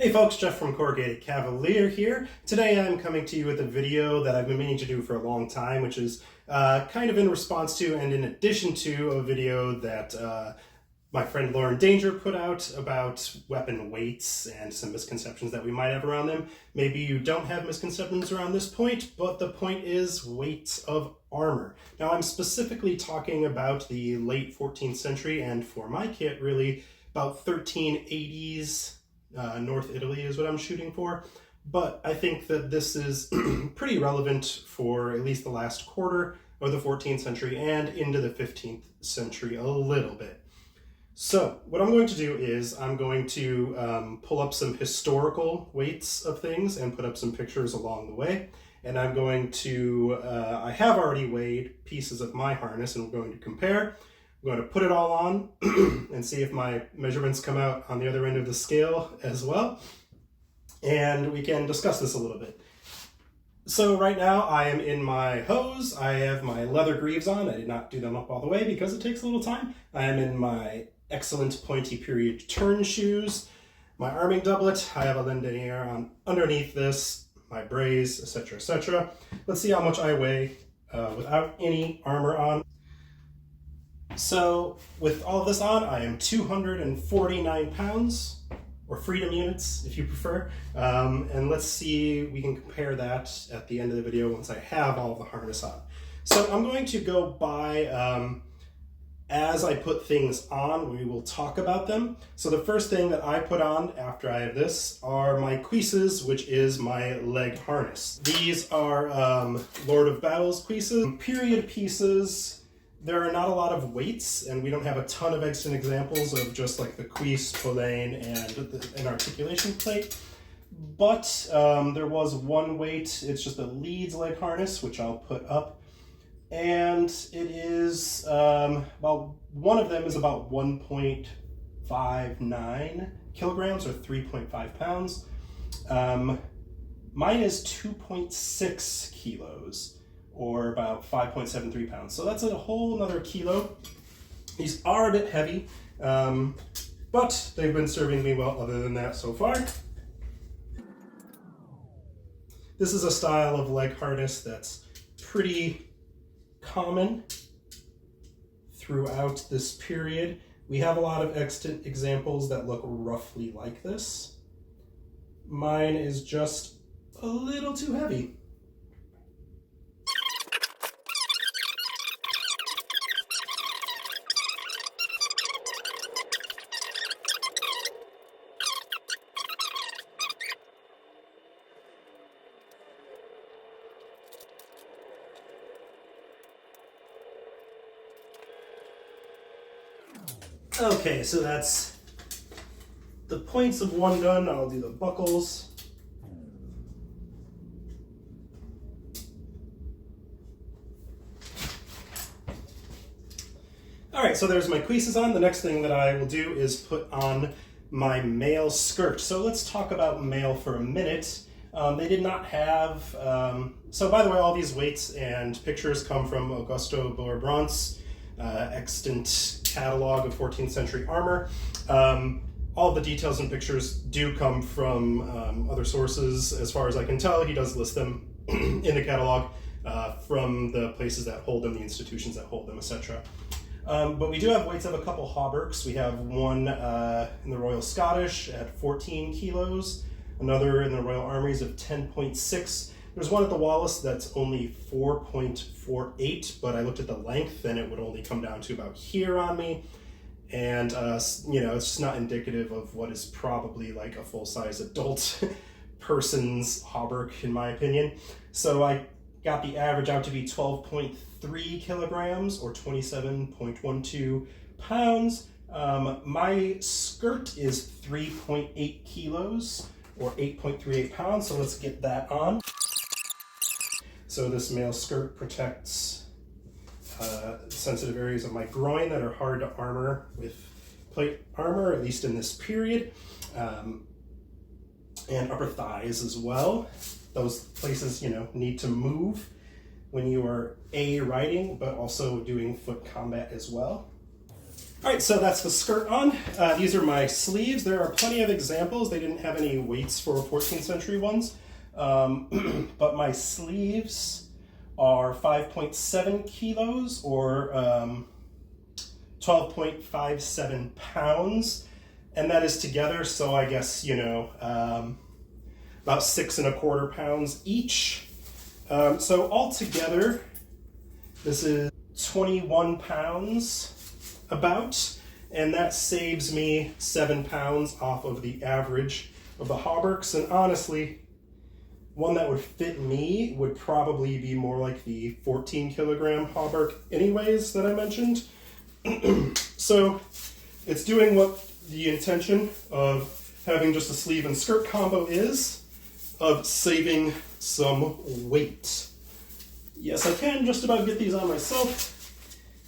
Hey folks, Jeff from Corrugated Cavalier here. Today I'm coming to you with a video that I've been meaning to do for a long time, which is kind of in response to and in addition to a video that my friend Lauren Danger put out about weapon weights and some misconceptions that we might have around them. Maybe you don't have misconceptions around this point, but the point is weights of armor. Now I'm specifically talking about the late 14th century, and for my kit really about 1380s. North Italy is what I'm shooting for, but I think that this is pretty relevant for at least the last quarter of the 14th century and into the 15th century a little bit. So what I'm going to do is I'm going to pull up some historical weights of things and put up some pictures along the way, and I'm going to, I have already weighed pieces of my harness and we're going to compare. I'm going to put it all on and see if my measurements come out on the other end of the scale as well. And we can discuss this a little bit. So right now I am in my hose. I have my leather greaves on. I did not do them up all the way because it takes a little time. I am in my excellent pointy period turn shoes, my arming doublet. I have a Lindeniere on underneath this, my brace, etc., etc. Let's see how much I weigh without any armor on. So with all of this on, I am 249 pounds, or freedom units if you prefer. And let's see, we can compare that at the end of the video once I have all of the harness on. So I'm going to go by, as I put things on, we will talk about them. So the first thing that I put on after I have this are my cuisses, which is my leg harness. These are Lord of Battles cuisses, period pieces. There are not a lot of weights, and we don't have a ton of extant examples of just like the cuisse, pollane, and an articulation plate. But there was one weight. It's just a Leeds leg harness, which I'll put up. And it is, well, one of them is about 1.59 kilograms or 3.5 pounds. Mine is 2.6 kilos. Or about 5.73 pounds. So that's a whole nother kilo. These are a bit heavy, but they've been serving me well other than that so far. This is a style of leg harness that's pretty common throughout this period. We have a lot of extant examples that look roughly like this. Mine is just a little too heavy. Okay, so that's the points of one gun. I'll do the buckles. All right, so there's my cuisses on. The next thing that I will do is put on my mail skirt. So let's talk about mail for a minute. They did not have, so by the way, all these weights and pictures come from Augusto Boerbran's extant catalog of 14th century armor. All the details and pictures do come from other sources. As far as I can tell, he does list them in the catalog from the places that hold them, the institutions that hold them, etc. But we do have weights of a couple hauberks. We have one in the Royal Scottish at 14 kilos, another in the Royal Armies of 10.6. There's one at the Wallace that's only 4.48, but I looked at the length and it would only come down to about here on me. And, you know, it's just not indicative of what is probably like a full-size adult person's hauberk, in my opinion. So I got the average out to be 12.3 kilograms or 27.12 pounds. My skirt is 3.8 kilos or 8.38 pounds, so let's get that on. So this mail skirt protects sensitive areas of my groin that are hard to armor with plate armor, at least in this period, and upper thighs as well. Those places, you know, need to move when you are riding, but also doing foot combat as well. All right, so that's the skirt on. These are my sleeves. There are plenty of examples. They didn't have any weights for 14th century ones. But my sleeves are 5.7 kilos or 12.57 pounds. And that is together, so I guess, you know, about 6¼ pounds each. So altogether, this is 21 pounds about, and that saves me 7 pounds off of the average of the hauberks. And honestly, one that would fit me would probably be more like the 14-kilogram hauberk anyways that I mentioned. So it's doing what the intention of having just a sleeve and skirt combo is, of saving some weight. Yes, I can just about get these on myself.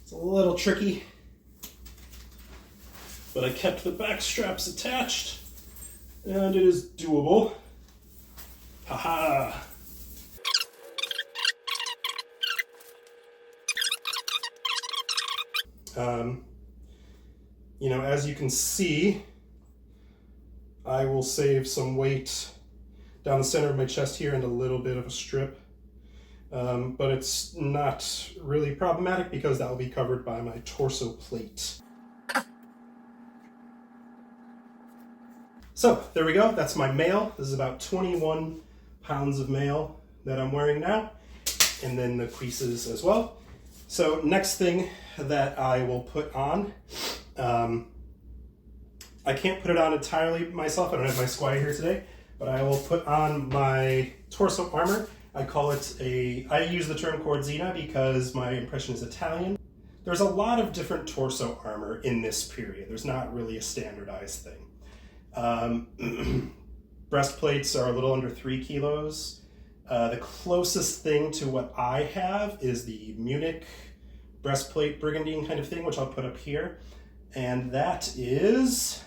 It's a little tricky, but I kept the back straps attached, and it is doable. Haha! You know, as you can see, I will save some weight down the center of my chest here and a little bit of a strip. But it's not really problematic because that will be covered by my torso plate. So there we go, that's my mail. This is about 21 pounds of mail that I'm wearing now, and then the creases as well. So next thing that I will put on, I can't put it on entirely myself, I don't have my squire here today, but I will put on my torso armor. I use the term corzina because my impression is Italian. There's a lot of different torso armor in this period. There's not really a standardized thing. Breastplates are a little under 3 kilos. The closest thing to what I have is the Munich breastplate brigandine kind of thing, which I'll put up here. And that is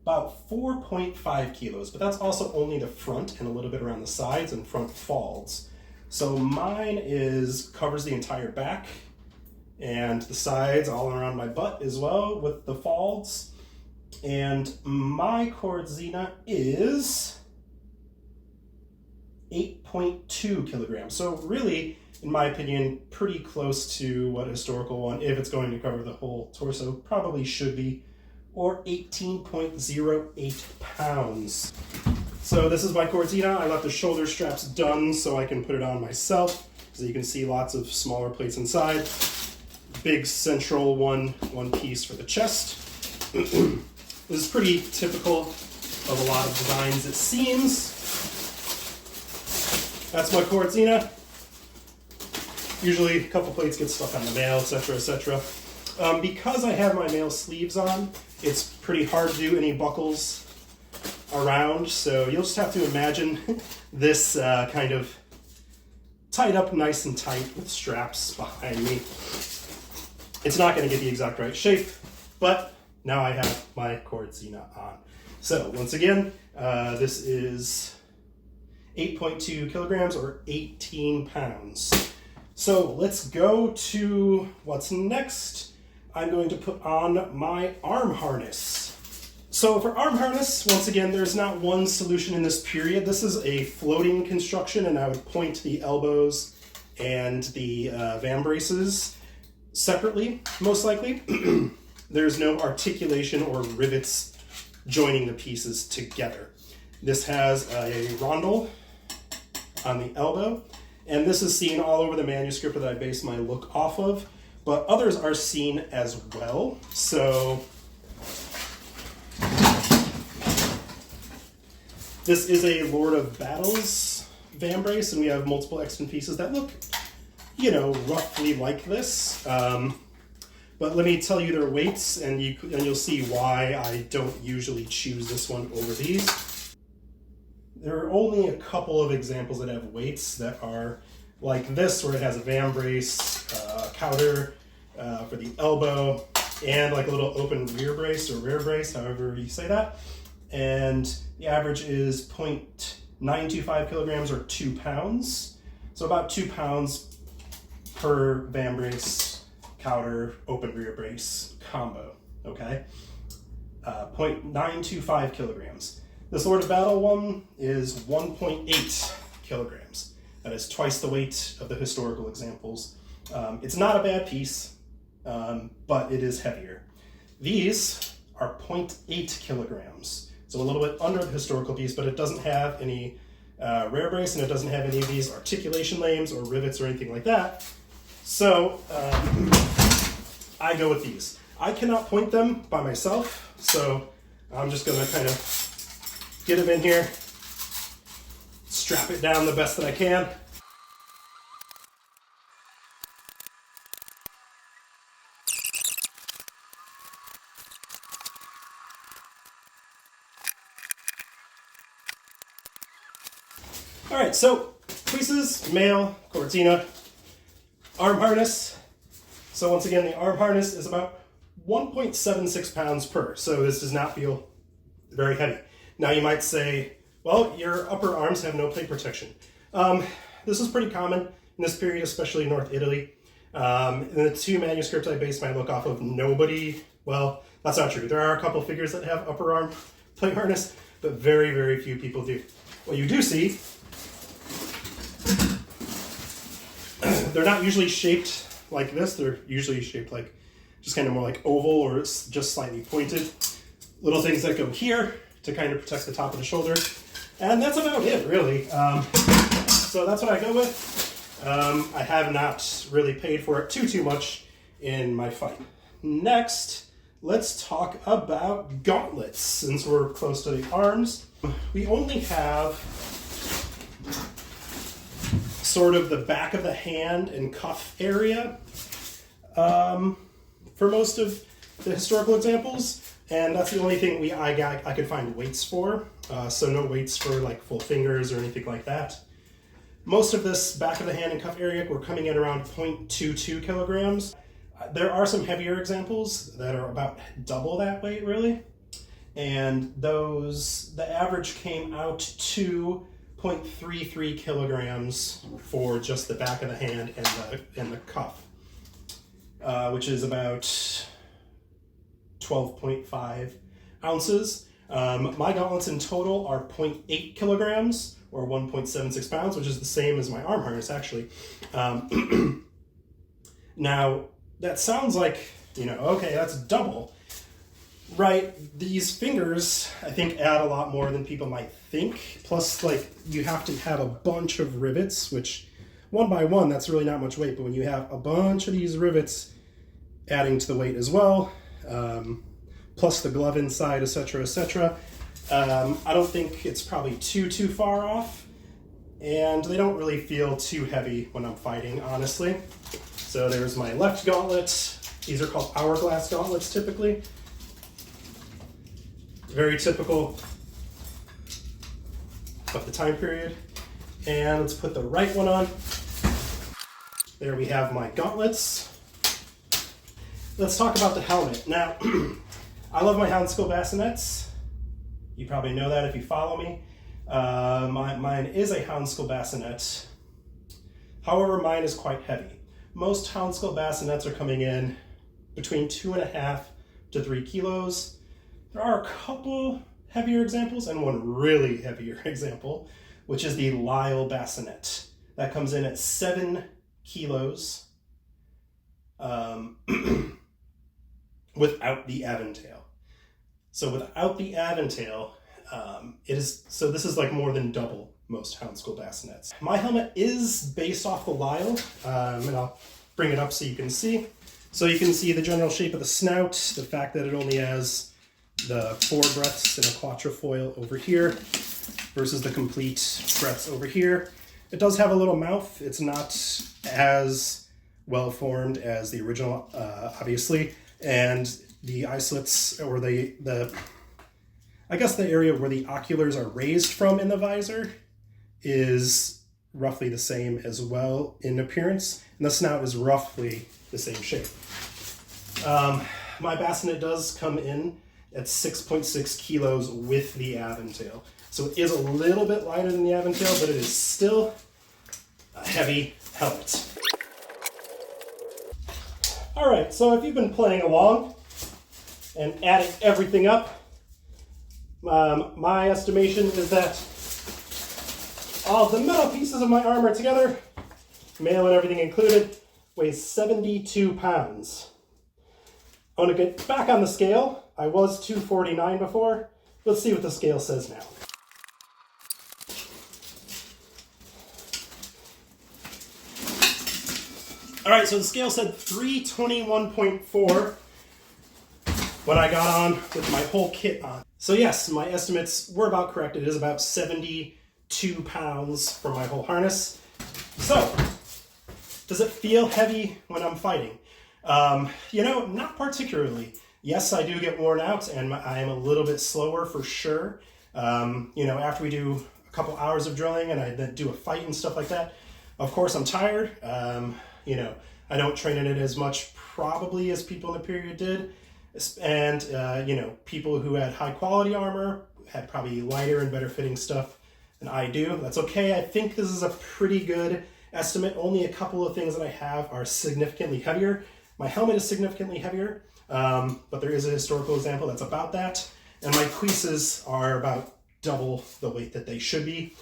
about 4.5 kilos, but that's also only the front and a little bit around the sides and front folds. So mine covers the entire back and the sides all around my butt as well with the folds. And my corzina is 8.2 kilograms. So really, in my opinion, pretty close to what a historical one, if it's going to cover the whole torso, probably should be, or 18.08 pounds. So this is my corzina. I left the shoulder straps done so I can put it on myself. So you can see lots of smaller plates inside. Big central one piece for the chest. This is pretty typical of a lot of designs, it seems. That's my corzina. Usually a couple plates get stuck on the mail, etc., etc. Because I have my mail sleeves on, it's pretty hard to do any buckles around, so you'll just have to imagine this kind of tied up nice and tight with straps behind me. It's not going to get the exact right shape, but now I have my corzina on. So once again, this is 8.2 kilograms or 18 pounds. So let's go to what's next. I'm going to put on my arm harness. So for arm harness, once again, there's not one solution in this period. This is a floating construction, and I would point the elbows and the vambraces separately, most likely. There's no articulation or rivets joining the pieces together. This has a rondel on the elbow, and this is seen all over the manuscript that I base my look off of, but others are seen as well. So this is a Lord of Battles vambrace, and we have multiple extant pieces that look, you know, roughly like this. But let me tell you their weights, and you'll see why I don't usually choose this one over these. There are only a couple of examples that have weights that are like this, where it has a vambrace, cowder for the elbow, and like a little open rear brace or rear brace, however you say that. And the average is 0.925 kilograms or 2 pounds. So about 2 pounds per vambrace Cowder open rear brace combo, okay? 0.925 kilograms. This Lord of Battle one is 1.8 kilograms. That is twice the weight of the historical examples. It's not a bad piece, but it is heavier. These are 0.8 kilograms. So a little bit under the historical piece, but it doesn't have any rear brace, and it doesn't have any of these articulation lames or rivets or anything like that. So I go with these. I cannot point them by myself, so I'm just gonna kind of get them in here, strap it down the best that I can. All right, so pieces, male, Cortina, arm harness. So once again, the arm harness is about 1.76 pounds per, so this does not feel very heavy. Now you might say, well, your upper arms have no plate protection. This is pretty common in this period, especially in North Italy. In the two manuscripts I based my look off of, nobody, well, that's not true. There are a couple figures that have upper arm plate harness, but very, very few people do. What you do see, they're not usually shaped like this. They're usually shaped like just kind of more like oval, or it's just slightly pointed. Little things that go here to kind of protect the top of the shoulder. And that's about it, really. So that's what I go with. I have not really paid for it too much in my fight. Next, let's talk about gauntlets, since we're close to the arms. We only have sort of the back of the hand and cuff area for most of the historical examples, and that's the only thing I could find weights for. So no weights for like full fingers or anything like that. Most of this back of the hand and cuff area, we're coming in around 0.22 kilograms. There are some heavier examples that are about double that weight, really, and those, the average came out to 0.33 kilograms for just the back of the hand and the cuff, which is about 12.5 ounces. My gauntlets in total are 0.8 kilograms, or 1.76 pounds, which is the same as my arm harness, actually. Now, that sounds like, okay, that's double. Right, these fingers, I think, add a lot more than people might think. Plus, like, you have to have a bunch of rivets, which, one by one, that's really not much weight, but when you have a bunch of these rivets adding to the weight as well, plus the glove inside, etc., etc., I don't think it's probably too far off, and they don't really feel too heavy when I'm fighting, honestly. So there's my left gauntlet. These are called hourglass gauntlets, typically. Very typical of the time period. And let's put the right one on. There we have my gauntlets. Let's talk about the helmet. Now, I love my Houndskill bassinets. You probably know that if you follow me. Mine is a Houndskill bassinet. However, mine is quite heavy. Most Houndskill bassinets are coming in between 2.5 to 3 kilos. There are a couple heavier examples and one really heavier example, which is the Lyle bassinet. That comes in at 7 kilos without the aventail. So without the aventail, this is like more than double most Houndskill bassinets. My helmet is based off the Lyle, and I'll bring it up so you can see. So you can see the general shape of the snout, the fact that it only has the 4 breaths and a quatrefoil over here versus the complete breaths over here. It does have a little mouth. It's not as well formed as the original, obviously, and the eye slits, or I guess the area where the oculars are raised from in the visor, is roughly the same as well in appearance, and the snout is roughly the same shape. My bassinet does come in at 6.6 kilos with the aventail. So it is a little bit lighter than the aventail, but it is still a heavy helmet. Alright, so if you've been playing along and adding everything up, my estimation is that all the metal pieces of my armor together, mail and everything included, weighs 72 pounds. I want to get back on the scale. I was 249 before. Let's see what the scale says now. All right, so the scale said 321.4 when I got on with my whole kit on. So yes, my estimates were about correct. It is about 72 pounds for my whole harness. So, does it feel heavy when I'm fighting? You know, not particularly. Yes, I do get worn out and I am a little bit slower for sure. You know, after we do a couple hours of drilling and I then do a fight and stuff like that, of course I'm tired. You know, I don't train in it as much probably as people in the period did. And, you know, people who had high quality armor had probably lighter and better fitting stuff than I do. That's okay. I think this is a pretty good estimate. Only a couple of things that I have are significantly heavier. My helmet is significantly heavier, but there is a historical example that's about that. And my cuisses are about double the weight that they should be.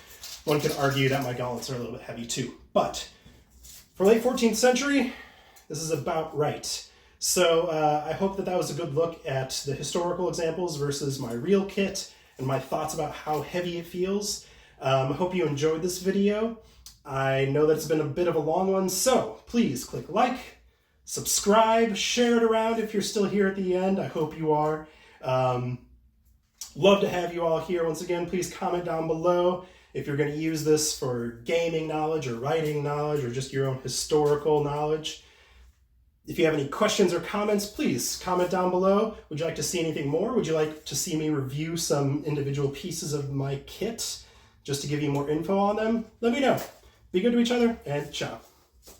One could argue that my gauntlets are a little bit heavy too, but for late 14th century, this is about right. So I hope that was a good look at the historical examples versus my real kit and my thoughts about how heavy it feels. I hope you enjoyed this video. I know that it's been a bit of a long one, so please click like, subscribe, share it around if you're still here at the end. I hope you are. Love to have you all here. Once again, please comment down below if you're going to use this for gaming knowledge or writing knowledge or just your own historical knowledge. If you have any questions or comments, please comment down below. Would you like to see anything more? Would you like to see me review some individual pieces of my kit just to give you more info on them? Let me know. Be good to each other, and ciao.